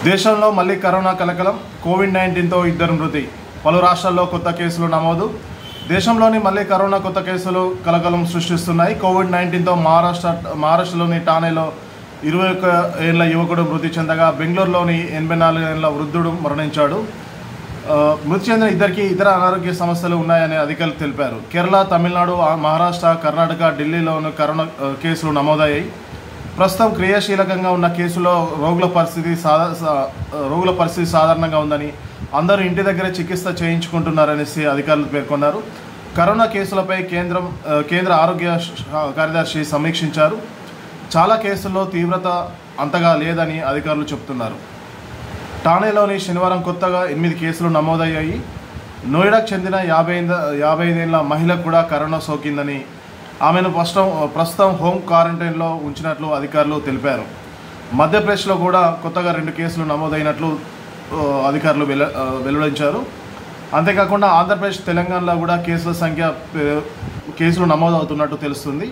దేశంలో మళ్లీ కరోనా కలకలం. కోవిడ్-19తో ఇద్దరు మృతి. పలు రాష్ట్రాల్లో కొత్త కేసులు నమోదు. దేశంలోని మళ్లీ కరోనా కొత్త కేసులు కలకలం సృష్టిస్తున్నాయి. కోవిడ్-19తో మహారాష్ట్రలోని ఠాణేలో 21 ఏళ్ల యువకుడు మృతి చెందగా బెంగళూరులోని 84 ఏళ్ల వృద్ధుడు మరణించాడు. మృతి చెందిన ఇద్దరికి ఇతర అనారోగ్య సమస్యలు ఉన్నాయని అధికారులు తెలిపారు. కేరళ, తమిళనాడు, మహారాష్ట్ర, కర్ణాటక, ఢిల్లీలోని కరోనా కేసులు నమోదయ్యాయి. ప్రస్తుతం క్రియాశీలకంగా ఉన్న కేసులో రోగుల పరిస్థితి సాధారణంగా ఉందని, అందరూ ఇంటి దగ్గరే చికిత్స చేయించుకుంటున్నారనేసి అధికారులు పేర్కొన్నారు. కరోనా కేసులపై కేంద్ర ఆరోగ్య కార్యదర్శి సమీక్షించారు. చాలా కేసుల్లో తీవ్రత అంతగా లేదని అధికారులు చెబుతున్నారు. ఠాణేలోని శనివారం కొత్తగా 8 కేసులు నమోదయ్యాయి. నోయిడాకు చెందిన 55 ఏళ్ల మహిళ కూడా కరోనా సోకిందని, ఆమెను ప్రస్తుతం హోమ్ క్వారంటైన్లో ఉంచినట్లు అధికారులు తెలిపారు. మధ్యప్రదేశ్లో కూడా కొత్తగా 2 కేసులు నమోదైనట్లు అధికారులు వెల్లడించారు. అంతేకాకుండా ఆంధ్రప్రదేశ్, తెలంగాణలో కూడా కేసులు నమోదవుతున్నట్టు తెలుస్తుంది.